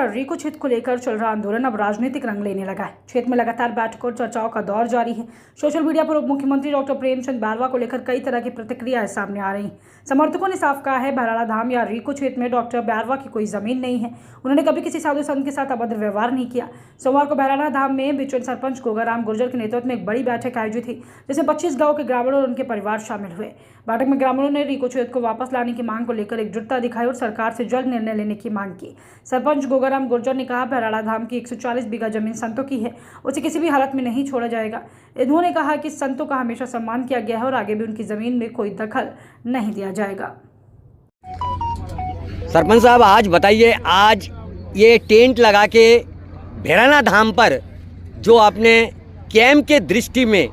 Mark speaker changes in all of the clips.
Speaker 1: रीको क्षेत्र को लेकर चल रहा आंदोलन अब राजनीतिक रंग लेने लगा है। क्षेत्र में लगातार बैठकों और चर्चाओं का दौर जारी है। सोशल मीडिया पर उप मुख्यमंत्री डॉक्टर प्रेमचंद बैरवा को लेकर कई तरह की प्रतिक्रियाएं सामने आ रही हैं। समर्थकों ने साफ कहा है बहराड़ा धाम या रीको क्षेत्र में डॉक्टर बैरवा की कोई जमीन नहीं है। उन्होंने कभी किसी साधु संत के साथ अभद्र व्यवहार नहीं किया। सोमवार को बहराड़ा धाम में बिचौल सरपंच गोगाराम गुर्जर के नेतृत्व में एक बड़ी बैठक आयोजित थी, जिसमें 25 गाँव के ग्रामीणों और उनके परिवार शामिल हुए। बैठक में ग्रामीणों ने रीको क्षेत्र को वापस लाने की मांग को लेकर एकजुटता दिखाई और सरकार से जल्द निर्णय लेने की मांग की। सरपंच गोगाराम गुर्जर ने कहा बहराड़ा धाम की 140 बीघा जमीन संतों की है, उसे किसी भी हालत में नहीं छोड़ा जाएगा। इन्होंने कहा कि संतों का हमेशा सम्मान किया गया है और आगे भी उनकी जमीन में कोई दखल नहीं दिया जाएगा।
Speaker 2: सरपंच साहब, आज बताइए, आज ये टेंट लगा के बहराड़ा धाम पर जो आपने कैंप के दृष्टि में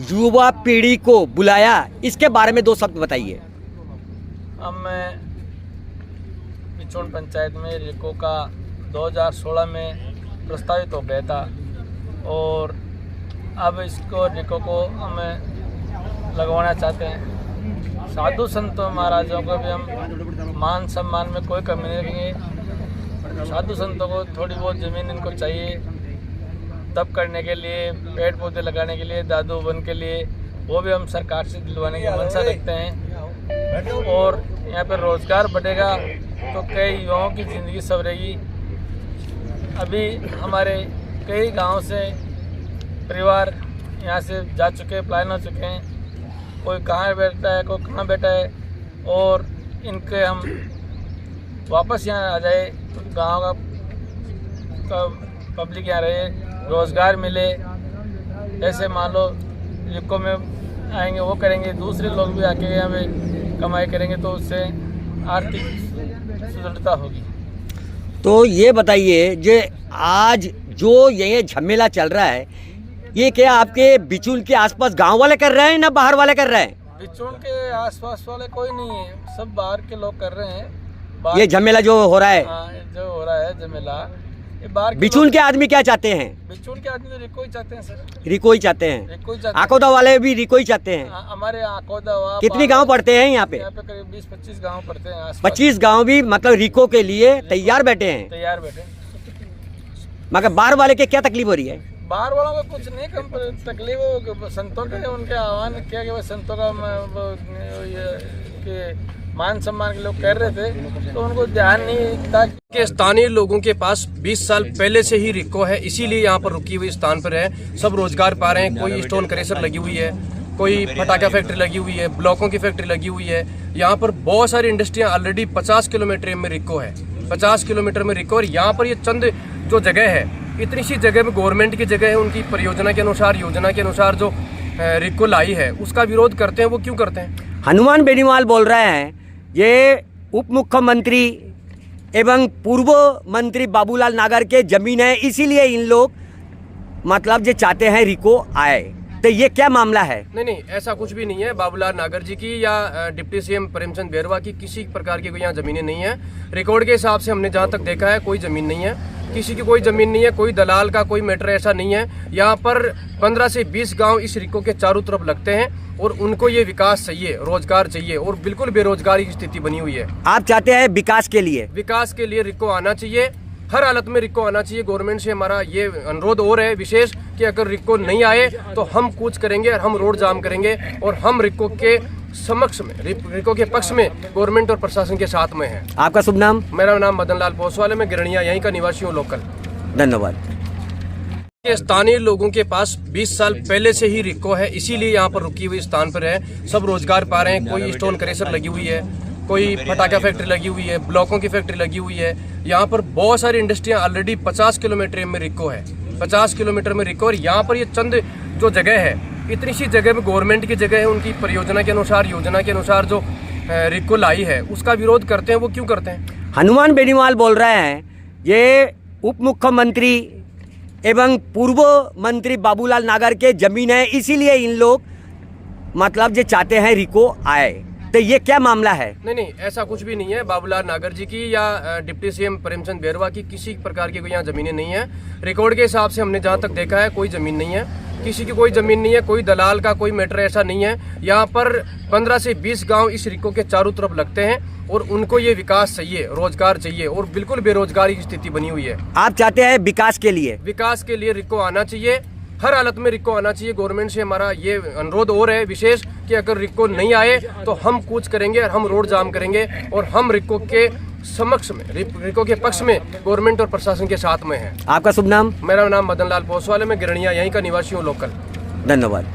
Speaker 2: युवा पीढ़ी को बुलाया, इसके बारे में 2 शब्द बताइए।
Speaker 3: अब मैं बिचौल पंचायत में रीको का 2016 में प्रस्तावित हो गया था और अब इसको रीको को हम लगवाना चाहते हैं। साधु संतों महाराजों को भी हम मान सम्मान में कोई कमी नहीं रखेंगे। साधु संतों को थोड़ी बहुत ज़मीन इनको चाहिए तब करने के लिए, पेड़ पौधे लगाने के लिए, दादू वन के लिए, वो भी हम सरकार से दिलवाने की मंशा रखते हैं। और यहाँ पर रोज़गार बढ़ेगा तो कई युवाओं की ज़िंदगी संवरेगी। अभी हमारे कई गांव से परिवार यहाँ से जा चुके, पलायन हो चुके हैं। कोई कहाँ बैठा है, कोई कहाँ बैठा है, और इनके हम वापस यहाँ आ जाए तो गाँव का पब्लिक यहाँ रहे, रोज़गार मिले। ऐसे मान लो रीको में आएंगे वो करेंगे, दूसरे लोग भी आके यहाँ पे कमाई करेंगे तो उससे आर्थिक सुदृढ़ता होगी।
Speaker 2: तो ये बताइए, जो आज जो ये झमेला चल रहा है, ये क्या आपके बिचौल के आसपास गांव वाले कर रहे हैं ना बाहर वाले कर रहे हैं?
Speaker 3: बिचौल के आसपास वाले कोई नहीं है, सब बाहर के लोग कर रहे हैं।
Speaker 2: ये झमेला जो हो रहा है,
Speaker 3: जो हो रहा है झमेला,
Speaker 2: बिचौल के आदमी क्या चाहते हैं?
Speaker 3: बिचौल के आदमी तो रीको ही चाहते हैं सर,
Speaker 2: रीको ही चाहते हैं।
Speaker 3: रीको ही चाहते हैं।
Speaker 2: आकोदा वाले भी रीको ही चाहते हैं।
Speaker 3: हमारे आकोदा
Speaker 2: कितनी गांव पड़ते हैं यहाँ पे?
Speaker 3: यहाँ पे करीब 20-25 गांव पड़ते हैं।
Speaker 2: 25 गांव भी मतलब रीको के लिए तैयार बैठे हैं।
Speaker 3: तैयार बैठे।
Speaker 2: मगर बाहर वाले के क्या तकलीफ हो रही है?
Speaker 3: बाहर वालों को कुछ नहीं कम तकलीफ, संतों के उनके आह्वान किया कि संतों का मान सम्मान के लोग कर रहे थे तो उनको ध्यान नहीं था
Speaker 4: कि स्थानीय लोगों के पास 20 साल पहले से ही रीको है, इसीलिए यहाँ पर रुकी हुई स्थान पर है। सब रोजगार पा रहे हैं। कोई स्टोन क्रेशर लगी हुई है, कोई पटाखा फैक्ट्री लगी हुई है, ब्लॉकों की फैक्ट्री लगी हुई है। यहाँ पर बहुत सारी इंडस्ट्रियाँ ऑलरेडी 50 किलोमीटर में रीको है, 50 किलोमीटर में रीको। और यहाँ पर ये चंद जो जगह है, इतनी सी जगह में गवर्नमेंट की जगह है, उनकी परियोजना के अनुसार, योजना के अनुसार जो रीको लाई है उसका विरोध करते हैं। वो क्यों करते हैं?
Speaker 2: हनुमान बेनीवाल बोल रहे हैं ये उप मुख्यमंत्री एवं पूर्व मंत्री बाबूलाल नागर के जमीन है, इसीलिए इन लोग मतलब ये चाहते हैं रीको आए। तो ये क्या मामला है?
Speaker 4: नहीं, ऐसा कुछ भी नहीं है। बाबूलाल नागर जी की या डिप्टी सीएम प्रेमचंद बैरवा की किसी प्रकार की कोई यहाँ जमीनें नहीं है। रिकॉर्ड के हिसाब से हमने जहाँ तक देखा है कोई जमीन नहीं है, किसी की कोई जमीन नहीं है, कोई दलाल का कोई मैटर ऐसा नहीं है। यहाँ पर 15 से 20 गांव इस रीको के चारों तरफ लगते हैं और उनको ये विकास चाहिए, रोजगार चाहिए और बिल्कुल बेरोजगारी की स्थिति बनी हुई है।
Speaker 2: आप चाहते हैं विकास के लिए?
Speaker 4: विकास के लिए रीको आना चाहिए, हर हालत में रीको आना चाहिए। गवर्नमेंट से हमारा ये अनुरोध और है विशेष कि अगर रीको नहीं आए तो हम कूच करेंगे और हम रोड जाम करेंगे और हम रीको के समक्ष में, रीको के पक्ष में गवर्नमेंट और प्रशासन के साथ में है।
Speaker 2: आपका शुभ नाम?
Speaker 4: मेरा नाम मदन लाल पोसवाल है, मैं गिरनिया यहीं का निवासी हूँ, लोकल।
Speaker 2: धन्यवाद।
Speaker 4: स्थानीय लोगों के पास 20 साल पहले से ही रीको है, इसीलिए यहाँ पर रुकी हुई स्थान पर है। सब रोजगार पा रहे हैं। कोई स्टोन क्रेशर लगी हुई है, कोई पटाखा फैक्ट्री लगी हुई है, ब्लॉकों की फैक्ट्री लगी हुई है। यहाँ पर बहुत सारी इंडस्ट्रियाँ ऑलरेडी 50 किलोमीटर में रीको है, 50 किलोमीटर में रीको। और यहाँ पर ये चंद जो जगह है, इतनी सी जगह में गवर्नमेंट की जगह है, उनकी परियोजना के अनुसार, योजना के अनुसार जो रीको लाई है उसका विरोध करते हैं। वो क्यों करते हैं?
Speaker 2: हनुमान बेनीवाल बोल रहे हैं ये उप मुख्यमंत्री एवं पूर्व मंत्री बाबूलाल नागर के जमीन है, इसीलिए इन लोग मतलब ये चाहते हैं रीको आए। तो ये क्या मामला है?
Speaker 4: नहीं, ऐसा कुछ भी नहीं है। बाबूलाल नागर जी की या डिप्टी सीएम प्रेमचंद बैरवा की किसी प्रकार की कोई यहाँ जमीनें नहीं है। रिकॉर्ड के हिसाब से हमने जहाँ तक देखा है कोई जमीन नहीं है, किसी की कोई जमीन नहीं है, कोई दलाल का कोई मैटर ऐसा नहीं है। यहाँ पर 15 से 20 गांव इस रिको के चारों तरफ लगते हैं और उनको ये विकास चाहिए, रोजगार चाहिए और बिल्कुल बेरोजगारी की स्थिति बनी हुई है।
Speaker 2: आप चाहते हैं विकास के लिए?
Speaker 4: विकास के लिए रिको आना चाहिए, हर हालत में रिको आना चाहिए। गवर्नमेंट से हमारा ये अनुरोध और है विशेष कि अगर रिको नहीं आए तो हम कूच करेंगे और हम रोड जाम करेंगे और हम रिको के समक्ष में, रिको के पक्ष में गवर्नमेंट और प्रशासन के साथ में हैं।
Speaker 2: आपका शुभ नाम?
Speaker 4: मेरा नाम मदन लाल पोसवाल है, मैं गिरनिया यहीं का निवासी हूँ, लोकल।
Speaker 2: धन्यवाद।